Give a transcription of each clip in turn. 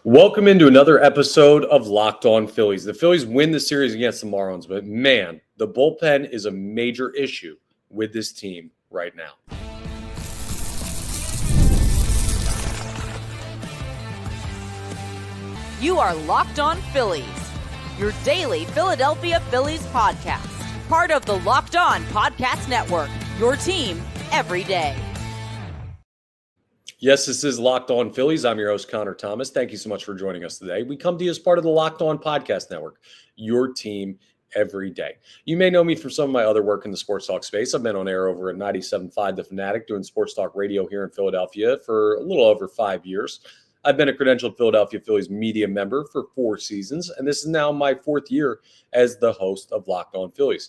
Welcome into another episode of Locked On Phillies. The Phillies win the series against the Marlins, but man, the bullpen is a major issue with this team right now. You are Locked On Phillies, your daily Philadelphia Phillies podcast. Part of the Locked On Podcast Network, your team every day. Yes, this is Locked On Phillies. I'm your host, Connor Thomas. Thank you so much for joining us today. We come to you as part of the Locked On Podcast Network, your team every day. You may know me from some of my other work in the sports talk space. I've been on air over at 97.5 The Fanatic doing sports talk radio here in Philadelphia for a little over 5 years. I've been a credentialed Philadelphia Phillies media member for 4 seasons, and this is now my 4th year as the host of Locked On Phillies.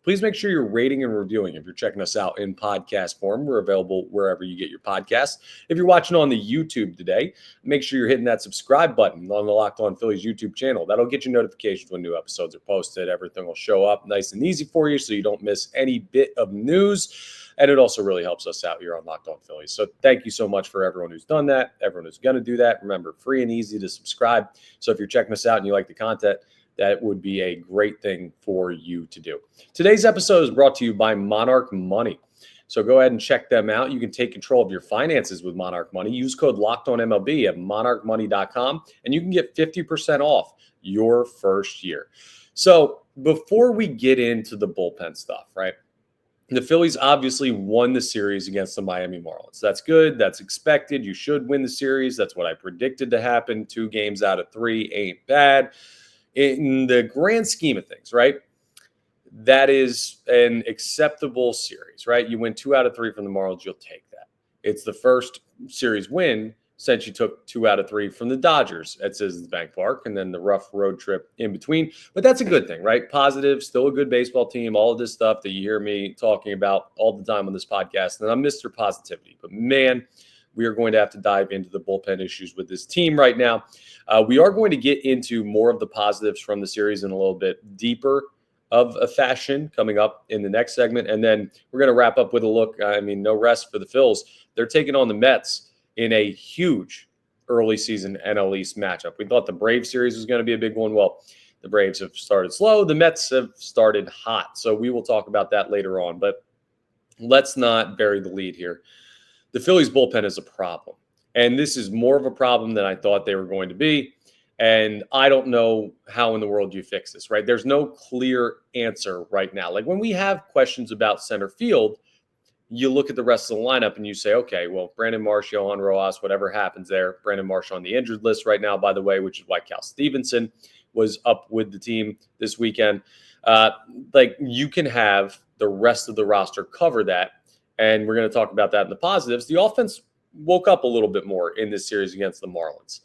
Please make sure you're rating and reviewing. If you're checking us out in podcast form, we're available wherever you get your podcasts. If you're watching on the YouTube today, make sure you're hitting that subscribe button on the Locked On Phillies YouTube channel. That'll get you notifications when new episodes are posted. Everything will show up nice and easy for you so you don't miss any bit of news. And it also really helps us out here on Locked On Phillies. So thank you so much for everyone who's done that, everyone who's going to do that. Remember, free and easy to subscribe. So if you're checking us out and you like the content, that would be a great thing for you to do. Today's episode is brought to you by Monarch Money. So go ahead and check them out. You can take control of your finances with Monarch Money. Use code LOCKEDONMLB at monarchmoney.com, and you can get 50% off your first year. So before we get into the bullpen stuff, right? The Phillies obviously won the series against the Miami Marlins. That's good. That's expected. You should win the series. That's what I predicted to happen. 2 games out of 3 ain't bad. In the grand scheme of things, right, that is an acceptable series, right? You win 2 out of 3 from the Marlins, you'll take that. It's the first series win since you took 2 out of 3 from the Dodgers at Citizens Bank Park, and then the rough road trip in between. But that's a good thing, right? Positive, still a good baseball team, all of this stuff that you hear me talking about all the time on this podcast. And I'm Mr. Positivity. But man, we are going to have to dive into the bullpen issues with this team right now. We are going to get into more of the positives from the series in a little bit deeper of a fashion coming up in the next segment. And then we're going to wrap up with a look. No rest for the Phils. They're taking on the Mets in a huge early season NL East matchup. We thought the Braves series was going to be a big one. Well, the Braves have started slow. The Mets have started hot. So we will talk about that later on. But let's not bury the lead here. The Phillies bullpen is a problem, and this is more of a problem than I thought they were going to be, and I don't know how in the world you fix this, right? There's no clear answer right now. Like when we have questions about center field, you look at the rest of the lineup and you say, okay, well, Brandon Marsh, Johan Rojas, whatever happens there. Brandon Marsh on the injured list right now, by the way, which is why Cal Stevenson was up with the team this weekend. You can have the rest of the roster cover that. And we're going to talk about that in the positives. The offense woke up a little bit more in this series against the Marlins.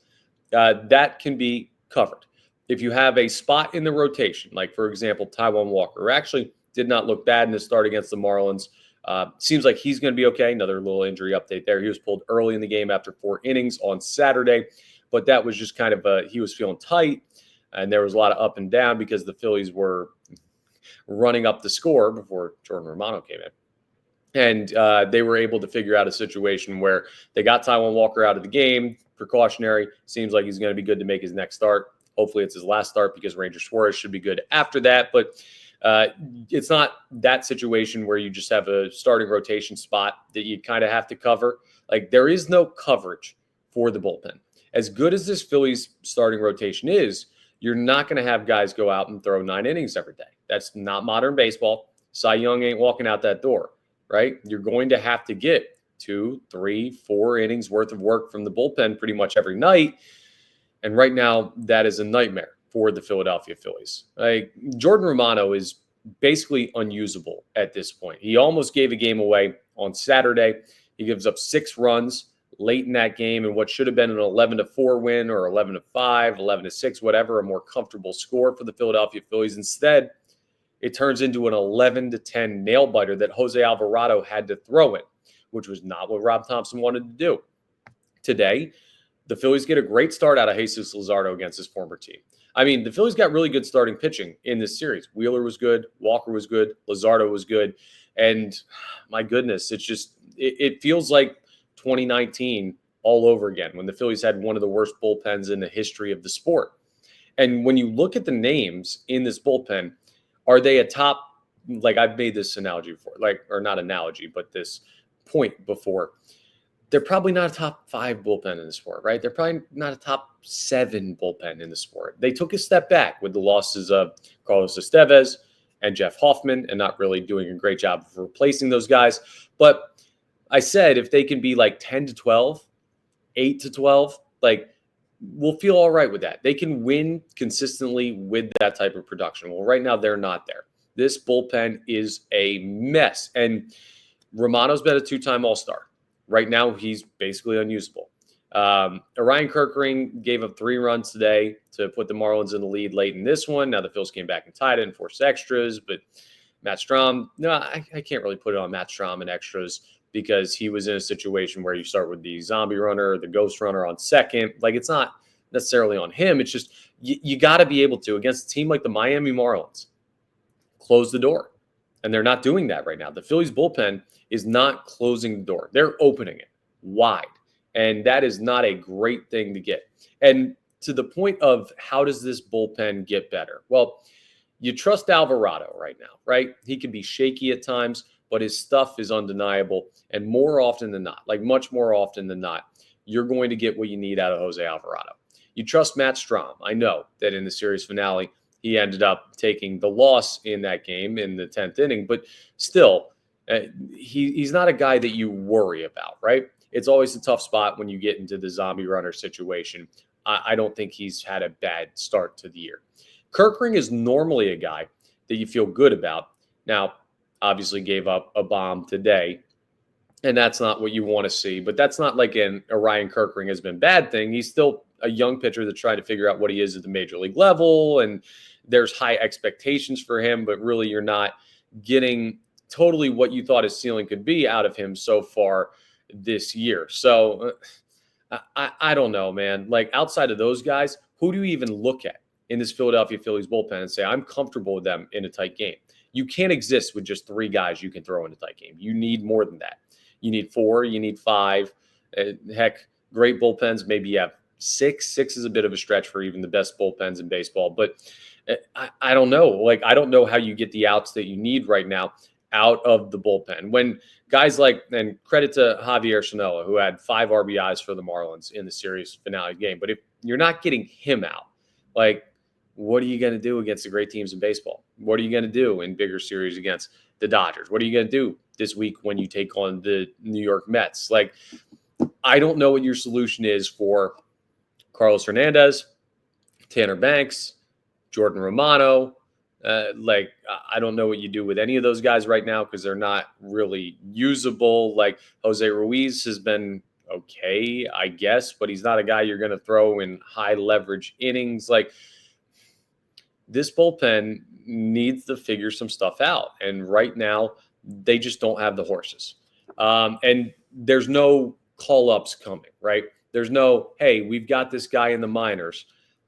That can be covered. If you have a spot in the rotation, like, for example, Taijuan Walker, who actually did not look bad in his start against the Marlins. Seems like he's going to be okay. Another little injury update there. He was pulled early in the game after 4 innings on Saturday. But that was just kind of he was feeling tight. And there was a lot of up and down because the Phillies were running up the score before Jordan Romano came in. And they were able to figure out a situation where they got Taijuan Walker out of the game, precautionary. Seems like he's going to be good to make his next start. Hopefully it's his last start because Ranger Suarez should be good after that. But it's not that situation where you just have a starting rotation spot that you kind of have to cover. Like there is no coverage for the bullpen. As good as this Phillies starting rotation is, you're not going to have guys go out and throw 9 innings every day. That's not modern baseball. Cy Young ain't walking out that door. Right? You're going to have to get 2, 3, 4 innings worth of work from the bullpen pretty much every night. And right now, that is a nightmare for the Philadelphia Phillies. Like Jordan Romano is basically unusable at this point. He almost gave a game away on Saturday. He gives up 6 runs late in that game and what should have been an 11-4 win or 11-5, 11-6, whatever, a more comfortable score for the Philadelphia Phillies. Instead, it turns into an 11-10 nail biter that Jose Alvarado had to throw in, which was not what Rob Thompson wanted to do. Today, the Phillies get a great start out of Jesus Luzardo against his former team. I mean, the Phillies got really good starting pitching in this series. Wheeler was good. Walker was good. Luzardo was good. And my goodness, it feels like 2019 all over again when the Phillies had one of the worst bullpens in the history of the sport. And when you look at the names in this bullpen, are they a top, like I've made this analogy before, like, or not analogy, but this point before. They're probably not a top 5 bullpen in the sport, right? They're probably not a top 7 bullpen in the sport. They took a step back with the losses of Carlos Estevez and Jeff Hoffman and not really doing a great job of replacing those guys. But I said if they can be like 10 to 12, 8 to 12, like we'll feel all right with that. They can win consistently with that type of production. Well, right now they're not there. This bullpen is a mess. And Romano's been a 2-time All-Star. Right now, he's basically unusable. Orion Kerkering gave up 3 runs today to put the Marlins in the lead late in this one. Now the Phils came back and tied it and forced extras. But Matt Strahm, no, I can't really put it on Matt Strahm and extras because he was in a situation where you start with the zombie runner, the ghost runner on second. Like, it's not necessarily on him. It's just you got to be able to, against a team like the Miami Marlins, close the door. And they're not doing that right now. The Phillies bullpen is not closing the door. They're opening it wide. And that is not a great thing to get. And to the point of how does this bullpen get better? Well, you trust Alvarado right now, right? He can be shaky at times, but his stuff is undeniable. And more often than not, like much more often than not, you're going to get what you need out of Jose Alvarado. You trust Matt Strahm. I know that in the series finale, he ended up taking the loss in that game in the 10th inning, but still, he's not a guy that you worry about, right? It's always a tough spot when you get into the zombie runner situation. I don't think he's had a bad start to the year. Kerkering is normally a guy that you feel good about. Now, obviously gave up a bomb today, and that's not what you want to see, but that's not like an Orion Kerkering has been bad thing. He's still a young pitcher that's trying to figure out what he is at the major league level, and there's high expectations for him, but really you're not getting totally what you thought his ceiling could be out of him so far this year. So I don't know, man. Like, outside of those guys, who do you even look at in this Philadelphia Phillies bullpen and say, I'm comfortable with them in a tight game? You can't exist with just 3 guys you can throw in a tight game. You need more than that. You need 4, you need 5. Heck, great bullpens, maybe you have 6. 6 is a bit of a stretch for even the best bullpens in baseball. But I don't know. Like, I don't know how you get the outs that you need right now out of the bullpen. When guys like, and credit to Javier Sanoa, who had 5 RBIs for the Marlins in the series finale game. But if you're not getting him out, like, what are you going to do against the great teams in baseball? What are you going to do in bigger series against the Dodgers? What are you going to do this week when you take on the New York Mets? Like, I don't know what your solution is for Carlos Hernandez, Tanner Banks, Jordan Romano. I don't know what you do with any of those guys right now because they're not really usable. Like, Jose Ruiz has been okay, I guess, but he's not a guy you're going to throw in high leverage innings. Like, this bullpen needs to figure some stuff out. And right now, they just don't have the horses. And there's no call-ups coming, right? There's no, hey, we've got this guy in the minors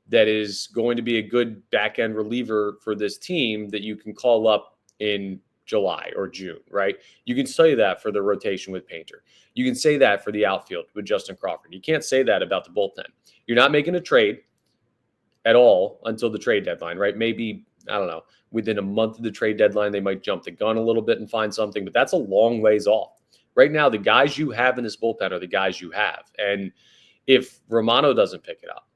that is going to be a good back-end reliever for this team that you can call up in July or June, right? You can say that for the rotation with Painter. You can say that for the outfield with Justin Crawford. You can't say that about the bullpen. You're not making a trade at all until the trade deadline, right? Maybe, I don't know, within a month of the trade deadline, they might jump the gun a little bit and find something, but that's a long ways off. Right now, the guys you have in this bullpen are the guys you have. And if Romano doesn't pick it up,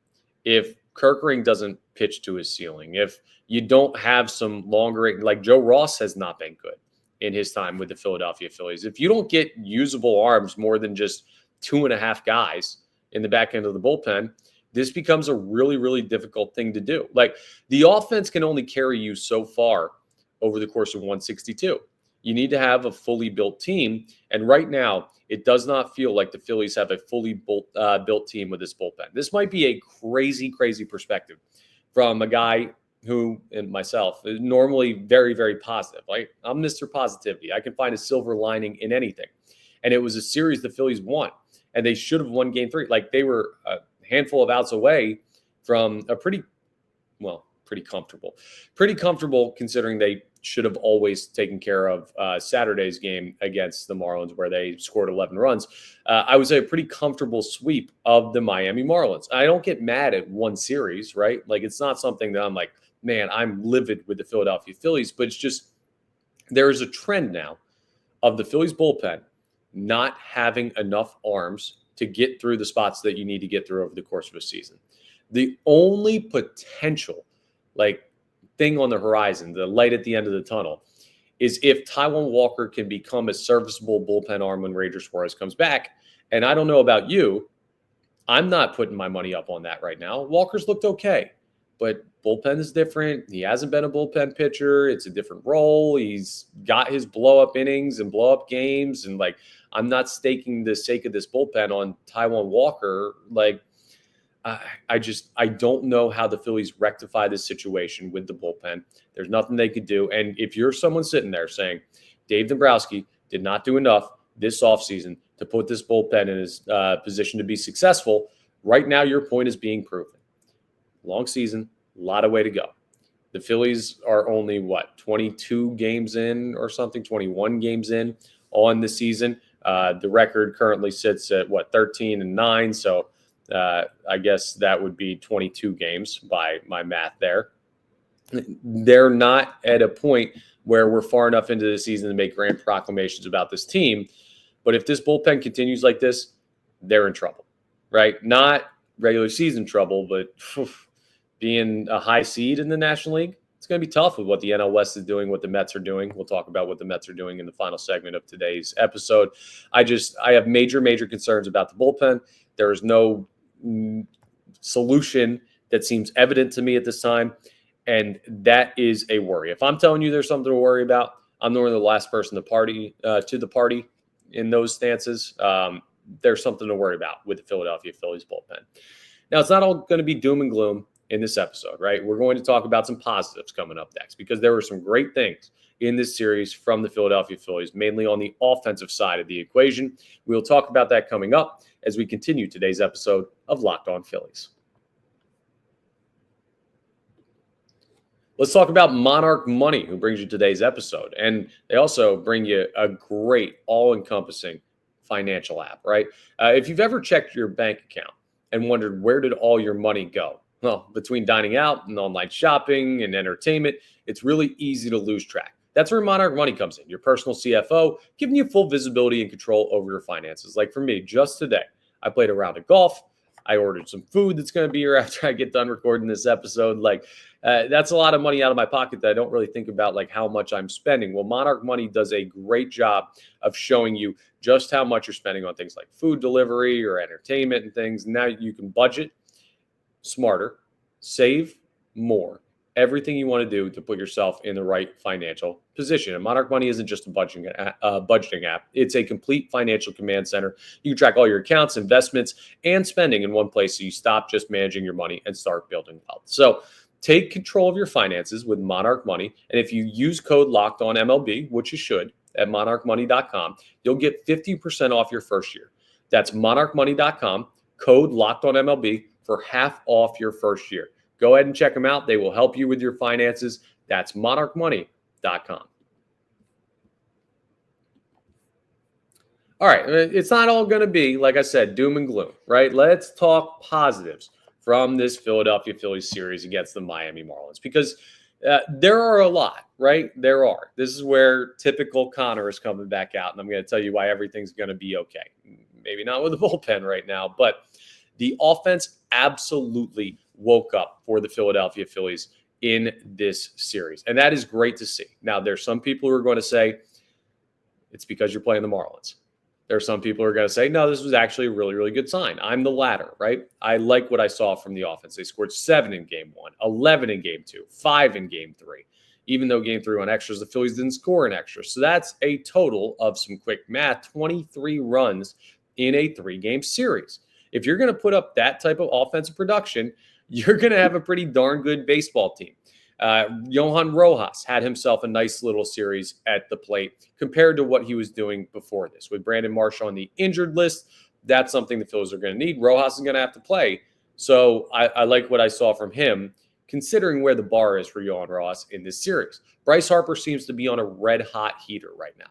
if Kerkering doesn't pitch to his ceiling, if you don't have some longer, like Joe Ross has not been good in his time with the Philadelphia Phillies. If you don't get usable arms more than just 2.5 guys in the back end of the bullpen, this becomes a really, really difficult thing to do. Like, the offense can only carry you so far over the course of 162. You need to have a fully built team. And right now, it does not feel like the Phillies have a fully built team with this bullpen. This might be a crazy, crazy perspective from a guy who, and myself, is normally very, very positive. Like, I'm Mr. Positivity. I can find a silver lining in anything. And it was a series the Phillies won, and they should have won Game 3. Like, they were a handful of outs away from a pretty comfortable considering they should have always taken care of Saturday's game against the Marlins, where they scored 11 runs. I would say a pretty comfortable sweep of the Miami Marlins. I don't get mad at one series, right? Like, it's not something that I'm like, man, I'm livid with the Philadelphia Phillies, but it's just there is a trend now of the Phillies bullpen not having enough arms to get through the spots that you need to get through over the course of a season. The only potential thing on the horizon, the light at the end of the tunnel, is if Taijuan Walker can become a serviceable bullpen arm when Ranger Suarez comes back. And I don't know about you, I'm not putting my money up on that right now. Walker's looked okay, but bullpen is different. He hasn't been a bullpen pitcher. It's a different role. He's got his blow-up innings and blow-up games. And, I'm not staking the sake of this bullpen on Taijuan Walker. I don't know how the Phillies rectify this situation with the bullpen. There's nothing they could do. And if you're someone sitting there saying, Dave Dombrowski did not do enough this offseason to put this bullpen in his position to be successful, right now your point is being proven. Long season, a lot of way to go. The Phillies are only, 22 games in or something, 21 games in on the season. The record currently sits at, 13-9. So I guess that would be 22 games by my math there. They're not at a point where we're far enough into the season to make grand proclamations about this team. But if this bullpen continues like this, they're in trouble, right? Not regular season trouble, but being a high seed in the National League, it's going to be tough with what the NL West is doing, what the Mets are doing. We'll talk about what the Mets are doing in the final segment of today's episode. I have major concerns about the bullpen. There is no solution that seems evident to me at this time, and that is a worry. If I'm telling you there's something to worry about, I'm normally the last person to the party in those stances. There's something to worry about with the Philadelphia Phillies bullpen. Now, it's not all going to be doom and gloom in this episode, right? We're going to talk about some positives coming up next, because there were some great things in this series from the Philadelphia Phillies, mainly on the offensive side of the equation. We'll talk about that coming up as we continue today's episode of Locked On Phillies. Let's talk about Monarch Money, who brings you today's episode. And they also bring you a great, all-encompassing financial app, right? If you've ever checked your bank account and wondered where did all your money go, well, between dining out and online shopping and entertainment, it's really easy to lose track. That's where Monarch Money comes in, your personal CFO, giving you full visibility and control over your finances. Like for me, just today, I played a round of golf. I ordered some food that's going to be here after I get done recording this episode. That's a lot of money out of my pocket that I don't really think about, how much I'm spending. Well, Monarch Money does a great job of showing you just how much you're spending on things like food delivery or entertainment and things. Now you can budget smarter, save more. Everything you want to do to put yourself in the right financial position. And Monarch Money isn't just a budgeting app. It's a complete financial command center. You can track all your accounts, investments, and spending in one place, so you stop just managing your money and start building wealth. So take control of your finances with Monarch Money. And if you use code LOCKEDONMLB, which you should, at monarchmoney.com, you'll get 50% off your first year. That's monarchmoney.com, code LOCKEDONMLB for half off your first year. Go ahead and check them out. They will help you with your finances. That's monarchmoney.com. All right. It's not all going to be, like I said, doom and gloom, right? Let's talk positives from this Philadelphia Phillies series against the Miami Marlins, because there are a lot, right? There are. This is where typical Connor is coming back out, and I'm going to tell you why everything's going to be okay. Maybe not with the bullpen right now, but the offense absolutely woke up for the Philadelphia Phillies in this series. And that is great to see. Now, there's some people who are going to say it's because you're playing the Marlins. There are some people who are going to say, no, this was actually a really, really good sign. I'm the latter, right? I like what I saw from the offense. They scored 7 in game 1, 11 in game 2, 5 in game 3. Even though game 3 went extras, the Phillies didn't score an extra. So that's a total of some quick math, 23 runs in a 3-game series. If you're going to put up that type of offensive production, you're going to have a pretty darn good baseball team. Johan Rojas had himself a nice little series at the plate compared to what he was doing before this. With Brandon Marsh on the injured list, that's something the Phillies are going to need. Rojas is going to have to play. So I like what I saw from him considering where the bar is for Yohan Rojas in this series. Bryce Harper seems to be on a red-hot heater right now.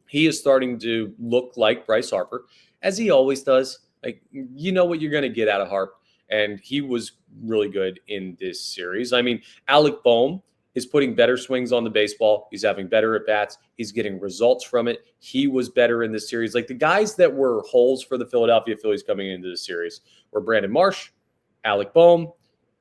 He is starting to look like Bryce Harper, as he always does. Like, you know what you're going to get out of Harp, and he was really good in this series. I mean, Alec Boehm is putting better swings on the baseball. He's having better at-bats. He's getting results from it. He was better in this series. Like, the guys that were holes for the Philadelphia Phillies coming into the series were Brandon Marsh, Alec Boehm,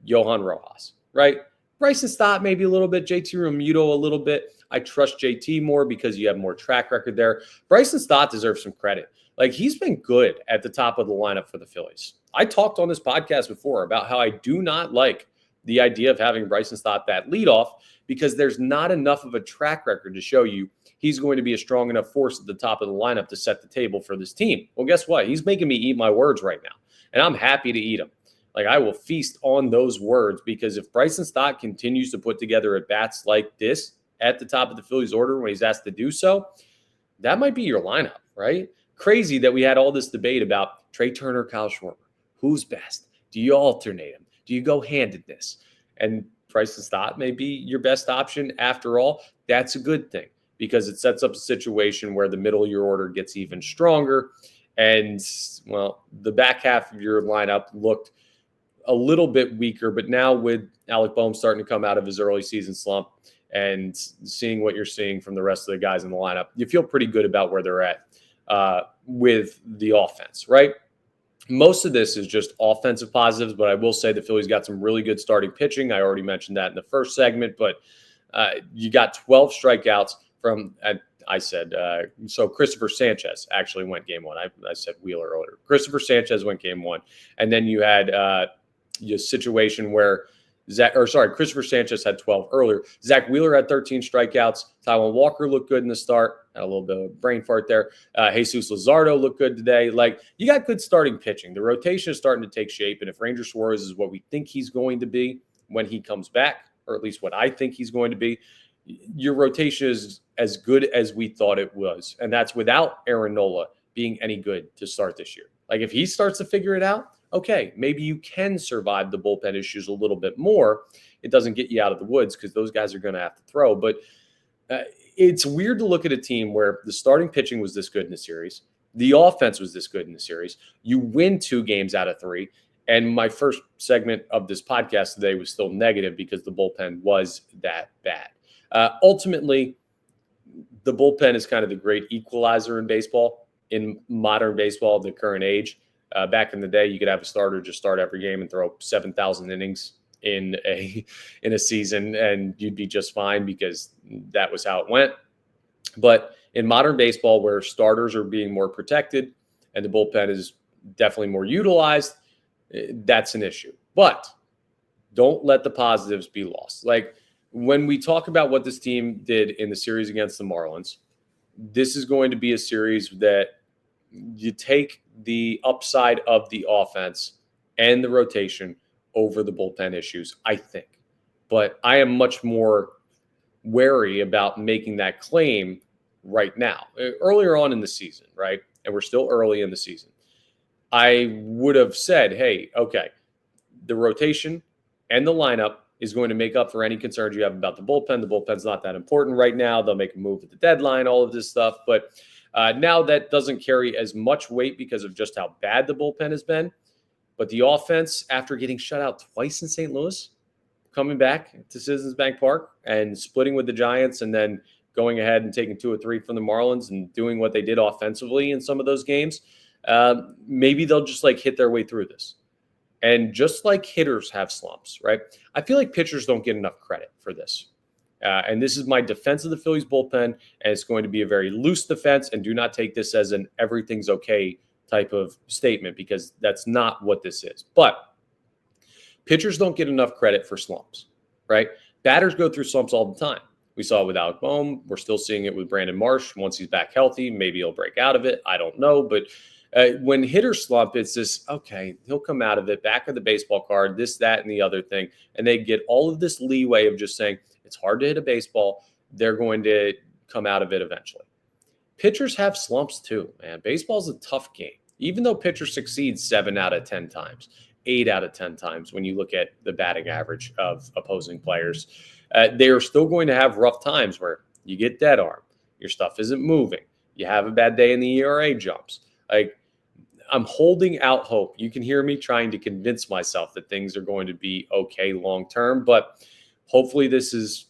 Yohan Rojas, right? Bryson Stott maybe a little bit, JT Realmuto a little bit. I trust JT more because you have more track record there. Bryson Stott deserves some credit. Like, he's been good at the top of the lineup for the Phillies. I talked on this podcast before about how I do not like the idea of having Bryson Stott that leadoff because there's not enough of a track record to show you he's going to be a strong enough force at the top of the lineup to set the table for this team. Well, guess what? He's making me eat my words right now, and I'm happy to eat them. Like, I will feast on those words because if Bryson Stott continues to put together at-bats like this at the top of the Phillies order when he's asked to do so, that might be your lineup, right? Crazy that we had all this debate about Trey Turner, Kyle Schwarber. Who's best? Do you alternate them? Do you go handedness? And Bryson Stott may be your best option after all. That's a good thing because it sets up a situation where the middle of your order gets even stronger. And, well, the back half of your lineup looked a little bit weaker, but now with Alec Boehm starting to come out of his early season slump and seeing what you're seeing from the rest of the guys in the lineup, you feel pretty good about where they're at with the offense, right? Most of this is just offensive positives, but I will say the Phillies got some really good starting pitching. I already mentioned that in the first segment, but you got 12 strikeouts from, so Christopher Sanchez actually went game one. I said Wheeler earlier. Christopher Sanchez went game one. And then you had a situation where Christopher Sanchez had 12 earlier. Zach Wheeler had 13 strikeouts. Taijuan Walker looked good in the start. Had a little bit of brain fart there. Jesus Luzardo looked good today. Like, you got good starting pitching. The rotation is starting to take shape. And if Ranger Suarez is what we think he's going to be when he comes back, or at least what I think he's going to be, your rotation is as good as we thought it was. And that's without Aaron Nola being any good to start this year. Like, if he starts to figure it out, okay, maybe you can survive the bullpen issues a little bit more. It doesn't get you out of the woods because those guys are going to have to throw. But it's weird to look at a team where the starting pitching was this good in the series. The offense was this good in the series. You win 2 games out of 3. And my first segment of this podcast today was still negative because the bullpen was that bad. Ultimately, the bullpen is kind of the great equalizer in baseball, in modern baseball, the current age. Back in the day, you could have a starter just start every game and throw 7,000 innings in a season, and you'd be just fine because that was how it went. But in modern baseball, where starters are being more protected and the bullpen is definitely more utilized, that's an issue. But don't let the positives be lost. Like, when we talk about what this team did in the series against the Marlins, this is going to be a series that you take the upside of the offense and the rotation over the bullpen issues, I think. But I am much more wary about making that claim right now. Earlier on in the season, right? And we're still early in the season. I would have said, hey, okay, the rotation and the lineup is going to make up for any concerns you have about the bullpen. The bullpen's not that important right now. They'll make a move at the deadline, all of this stuff. But now that doesn't carry as much weight because of just how bad the bullpen has been. But the offense, after getting shut out twice in St. Louis, coming back to Citizens Bank Park and splitting with the Giants and then going ahead and taking 2 or 3 from the Marlins and doing what they did offensively in some of those games, maybe they'll just hit their way through this. And just like hitters have slumps, right? I feel like pitchers don't get enough credit for this. And this is my defense of the Phillies bullpen, and it's going to be a very loose defense, and do not take this as an everything's okay type of statement because that's not what this is. But pitchers don't get enough credit for slumps, right? Batters go through slumps all the time. We saw it with Alec Boehm. We're still seeing it with Brandon Marsh. Once he's back healthy, maybe he'll break out of it. I don't know. But when hitters slump, it's this, okay, he'll come out of it, back of the baseball card, this, that, and the other thing. And they get all of this leeway of just saying, it's hard to hit a baseball. They're going to come out of it eventually. Pitchers have slumps too, man. Baseball's a tough game. Even though pitchers succeed 7 out of 10 times, 8 out of 10 times when you look at the batting average of opposing players. They are still going to have rough times where you get dead arm, your stuff isn't moving, you have a bad day and the ERA jumps. Like, I'm holding out hope. You can hear me trying to convince myself that things are going to be okay long term, but hopefully this is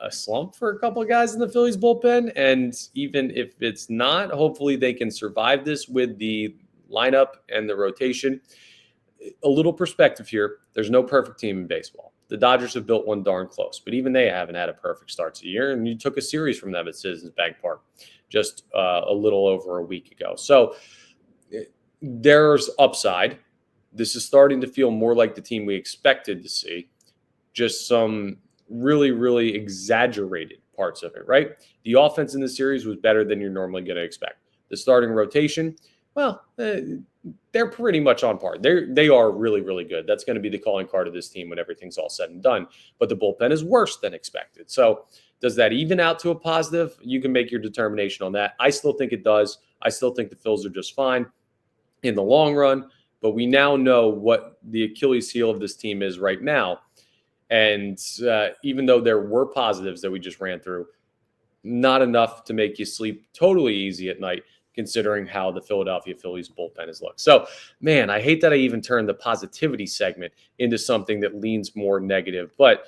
a slump for a couple of guys in the Phillies bullpen. And even if it's not, hopefully they can survive this with the lineup and the rotation. A little perspective here. There's no perfect team in baseball. The Dodgers have built one darn close, but even they haven't had a perfect start to the year. And you took a series from them at Citizens Bank Park just a little over a week ago. So there's upside. This is starting to feel more like the team we expected to see. Just some really, really exaggerated parts of it, right? The offense in the series was better than you're normally going to expect. The starting rotation, well, they're pretty much on par. They are really, really good. That's going to be the calling card of this team when everything's all said and done. But the bullpen is worse than expected. So does that even out to a positive? You can make your determination on that. I still think it does. I still think the Phils are just fine in the long run, but we now know what the Achilles heel of this team is right now. And even though there were positives that we just ran through, not enough to make you sleep totally easy at night, considering how the Philadelphia Phillies bullpen has looked. So, man, I hate that I even turned the positivity segment into something that leans more negative, but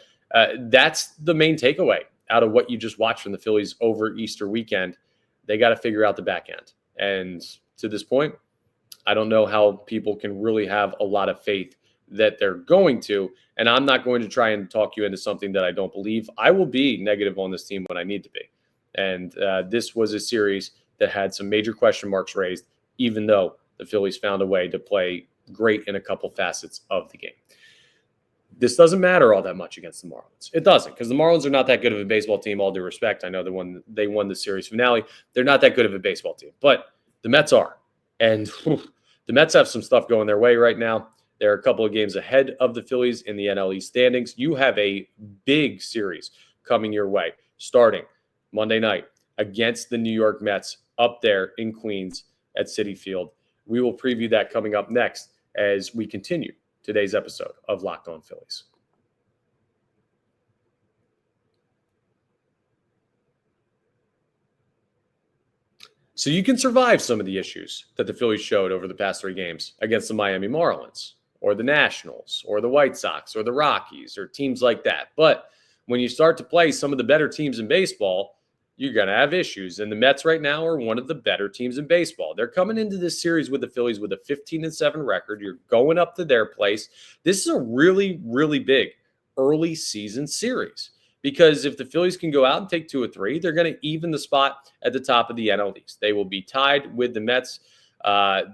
that's the main takeaway out of what you just watched from the Phillies over Easter weekend. They got to figure out the back end. And to this point, I don't know how people can really have a lot of faith that they're going to. And I'm not going to try and talk you into something that I don't believe. I will be negative on this team when I need to be. And this was a series that had some major question marks raised, even though the Phillies found a way to play great in a couple facets of the game. This doesn't matter all that much against the Marlins. It doesn't, because the Marlins are not that good of a baseball team, all due respect. I know they won the series finale. They're not that good of a baseball team. But the Mets are. And the Mets have some stuff going their way right now. They're a couple of games ahead of the Phillies in the NL East standings. You have a big series coming your way, starting Monday night against the New York Mets up there in Queens at Citi Field. We will preview that coming up next as we continue today's episode of Locked On Phillies. So you can survive some of the issues that the Phillies showed over the past 3 games against the Miami Marlins or the Nationals or the White Sox or the Rockies or teams like that. But when you start to play some of the better teams in baseball, you're going to have issues. And the Mets right now are one of the better teams in baseball. They're coming into this series with the Phillies with a 15-7 record. You're going up to their place. This is a really, really big early season series. Because if the Phillies can go out and take 2 or 3, they're going to even the spot at the top of the NL East. They will be tied with the Mets.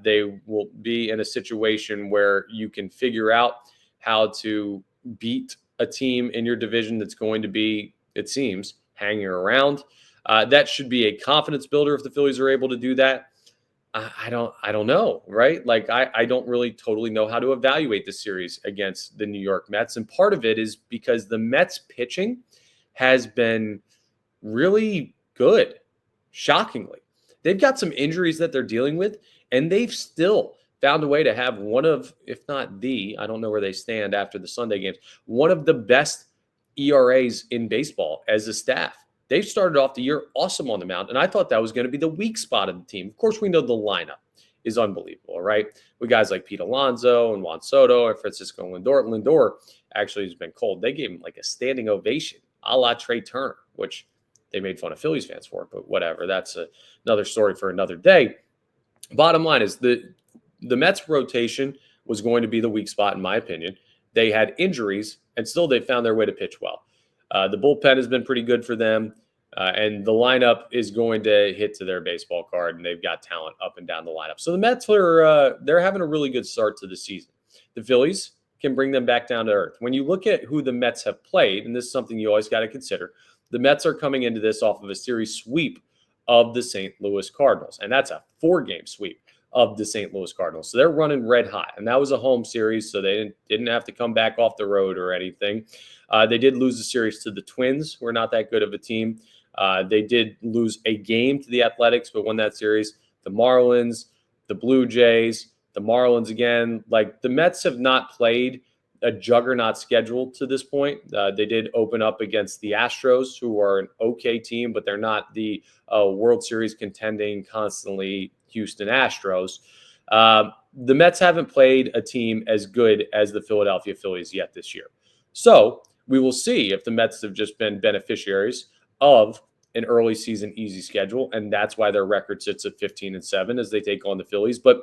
They will be in a situation where you can figure out how to beat a team in your division that's going to be, it seems, hanging around. That should be a confidence builder if the Phillies are able to do that. I don't know, right? Like, I don't really totally know how to evaluate the series against the New York Mets. And part of it is because the Mets pitching has been really good, shockingly. They've got some injuries that they're dealing with, and they've still found a way to have one of, if not the, I don't know where they stand after the Sunday games, one of the best ERAs in baseball as a staff. They've started off the year awesome on the mound, and I thought that was going to be the weak spot of the team. Of course, we know the lineup is unbelievable, right? With guys like Pete Alonso and Juan Soto and Francisco Lindor. Lindor actually has been cold. They gave him like a standing ovation, a la Trey Turner, which they made fun of Phillies fans for, but whatever. That's another story for another day. Bottom line is the Mets rotation was going to be the weak spot, in my opinion. They had injuries, and still they found their way to pitch well. The bullpen has been pretty good for them, and the lineup is going to hit to their baseball card, and they've got talent up and down the lineup. So the Mets are they're having a really good start to the season. The Phillies can bring them back down to earth. When you look at who the Mets have played, and this is something you always got to consider, the Mets are coming into this off of a series sweep of the St. Louis Cardinals, and that's a 4-game sweep of the St. Louis Cardinals. So they're running red hot, and that was a home series, so they didn't have to come back off the road or anything. They did lose the series to the Twins, who are not that good of a team. They did lose a game to the Athletics, but won that series. The Marlins, the Blue Jays, the Marlins again. Like, the Mets have not played a juggernaut schedule to this point. They did open up against the Astros, who are an okay team, but they're not the World Series contending constantly Houston Astros. The Mets haven't played a team as good as the Philadelphia Phillies yet this year. So we will see if the Mets have just been beneficiaries of an early season easy schedule, and that's why their record sits at 15-7 as they take on the Phillies. But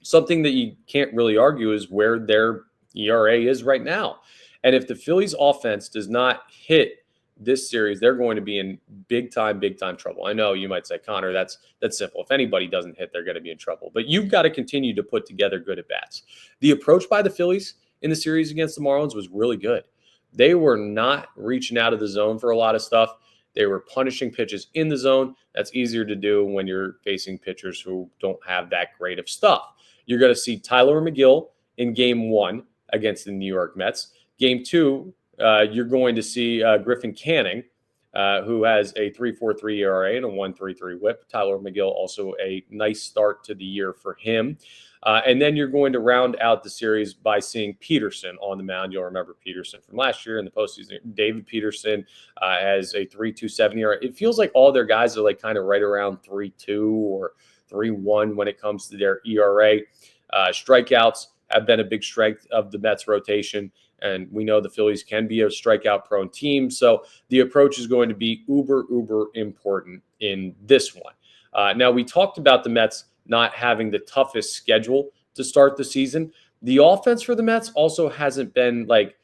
something that you can't really argue is where their ERA is right now. And if the Phillies offense does not hit this series, they're going to be in big time trouble. I know you might say, Connor, that's simple. If anybody doesn't hit, they're going to be in trouble. But you've got to continue to put together good at-bats. The approach by the Phillies in the series against the Marlins was really good. They were not reaching out of the zone for a lot of stuff. They were punishing pitches in the zone. That's easier to do when you're facing pitchers who don't have that great of stuff. You're going to see Tyler McGill in Game 1 against the New York Mets. Game 2, you're going to see Griffin Canning, who has a 3.43 ERA and a 1.33 WHIP. Tyler McGill also a nice start to the year for him. And then you're going to round out the series by seeing Peterson on the mound. You'll remember Peterson from last year in the postseason. David Peterson has a 3.27 ERA. It feels like all their guys are like kind of right around 3.2 or 3.1 when it comes to their ERA. Strikeouts have been a big strength of the Mets rotation, and we know the Phillies can be a strikeout-prone team. So the approach is going to be uber important in this one. Now, we talked about the Mets not having the toughest schedule to start the season. The offense for the Mets also hasn't been like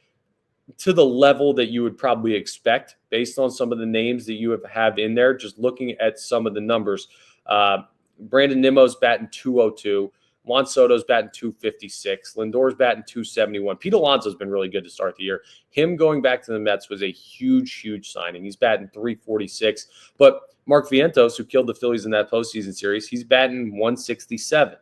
to the level that you would probably expect based on some of the names that you have in there. Just looking at some of the numbers, Brandon Nimmo's batting .202. Juan Soto's batting .256. Lindor's batting .271. Pete Alonso's been really good to start the year. Him going back to the Mets was a huge signing. He's batting .346. But Mark Vientos, who killed the Phillies in that postseason series, he's batting .167.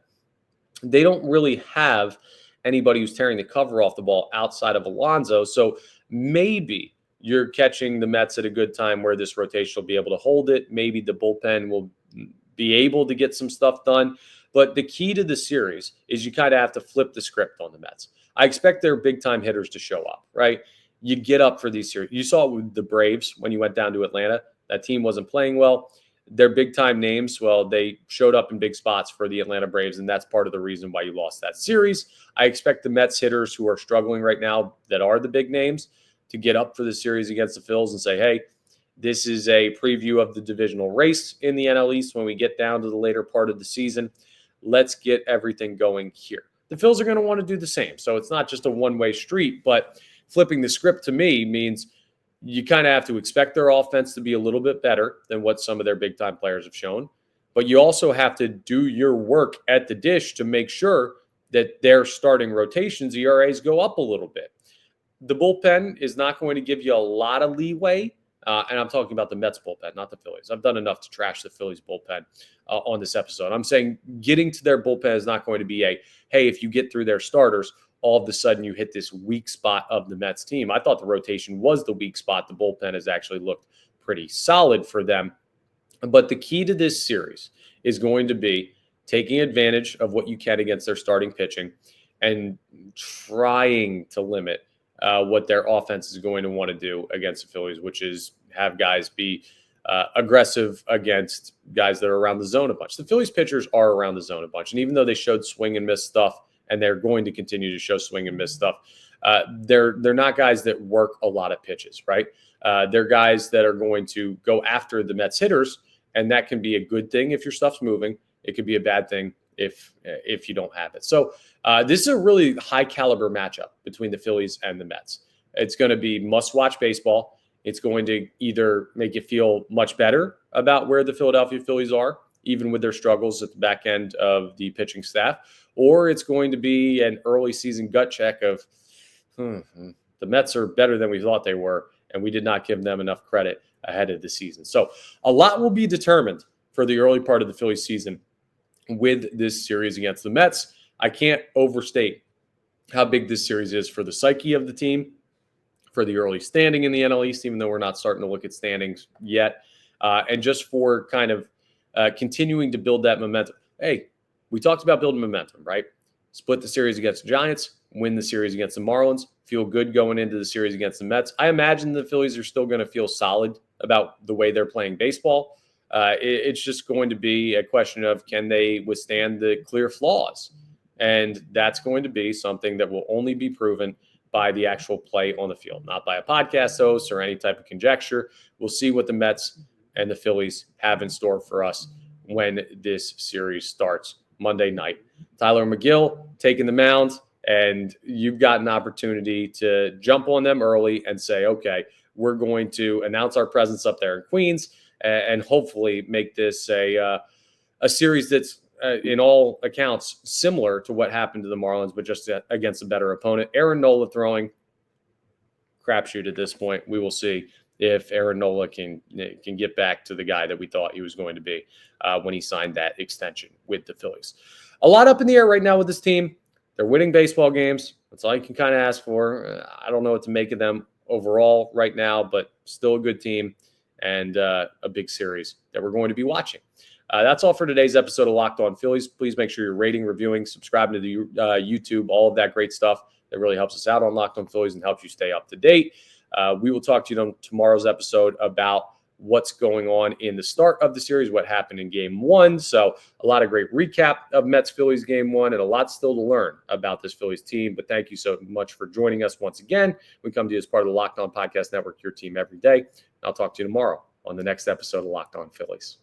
They don't really have anybody who's tearing the cover off the ball outside of Alonso. So maybe you're catching the Mets at a good time where this rotation will be able to hold it. Maybe the bullpen will be able to get some stuff done. But the key to the series is you kind of have to flip the script on the Mets. I expect their big-time hitters to show up, right? You get up for these series. You saw it with the Braves when you went down to Atlanta. That team wasn't playing well. Their big-time names, well, they showed up in big spots for the Atlanta Braves, and that's part of the reason why you lost that series. I expect the Mets hitters who are struggling right now that are the big names to get up for the series against the Phils and say, hey, this is a preview of the divisional race in the NL East when we get down to the later part of the season. Let's get everything going here. The Phils are going to want to do the same. So it's not just a one-way street, but flipping the script to me means you kind of have to expect their offense to be a little bit better than what some of their big-time players have shown. But you also have to do your work at the dish to make sure that their starting rotations, ERAs, go up a little bit. The bullpen is not going to give you a lot of leeway. And I'm talking about the Mets bullpen, not the Phillies. I've done enough to trash the Phillies bullpen on this episode. I'm saying getting to their bullpen is not going to be a, hey, if you get through their starters, all of a sudden you hit this weak spot of the Mets team. I thought the rotation was the weak spot. The bullpen has actually looked pretty solid for them. But the key to this series is going to be taking advantage of what you can against their starting pitching and trying to limit what their offense is going to want to do against the Phillies, which is have guys be aggressive against guys that are around the zone a bunch. The Phillies pitchers are around the zone a bunch. And even though they showed swing and miss stuff, and they're going to continue to show swing and miss stuff, they're not guys that work a lot of pitches, right? They're guys that are going to go after the Mets hitters, and that can be a good thing if your stuff's moving. It could be a bad thing if you don't have it. So this is a really high caliber matchup between the Phillies and the Mets. It's going to be must-watch baseball. It's going to either make you feel much better about where the Philadelphia Phillies are, even with their struggles at the back end of the pitching staff, or it's going to be an early season gut check of the Mets are better than we thought they were, and we did not give them enough credit ahead of the season. So a lot will be determined for the early part of the Phillies season with this series against the Mets. I can't overstate how big this series is for the psyche of the team, for the early standing in the NL East, even though we're not starting to look at standings yet, and just for kind of continuing to build that momentum. Hey, we talked about building momentum, right? split the series against the Giants, win the series against the Marlins, feel good going into the series against the Mets. I imagine the Phillies are still going to feel solid about the way they're playing baseball. It's just going to be a question of, can they withstand the clear flaws? And that's going to be something that will only be proven by the actual play on the field, not by a podcast host or any type of conjecture. We'll see what the Mets and the Phillies have in store for us when this series starts Monday night. Tyler McGill taking the mound, and you've got an opportunity to jump on them early and say, okay, we're going to announce our presence up there in Queens and hopefully make this a series that's in all accounts similar to what happened to the Marlins, but just against a better opponent. Aaron Nola throwing, crapshoot at this point. We will see if Aaron Nola can get back to the guy that we thought he was going to be when he signed that extension with the Phillies. A lot up in the air right now with this team. They're winning baseball games. That's all you can kind of ask for. I don't know what to make of them overall right now, but still a good team and a big series that we're going to be watching. That's all for today's episode of Locked On Phillies. Please make sure you're rating, reviewing, subscribing to the YouTube, all of that great stuff. That really helps us out on Locked On Phillies and helps you stay up to date. We will talk to you on tomorrow's episode about what's going on in the start of the series, what happened in Game 1. So a lot of great recap of Mets-Phillies Game 1 and a lot still to learn about this Phillies team. But thank you so much for joining us once again. We come to you as part of the Locked On Podcast Network, your team every day. I'll talk to you tomorrow on the next episode of Locked On Phillies.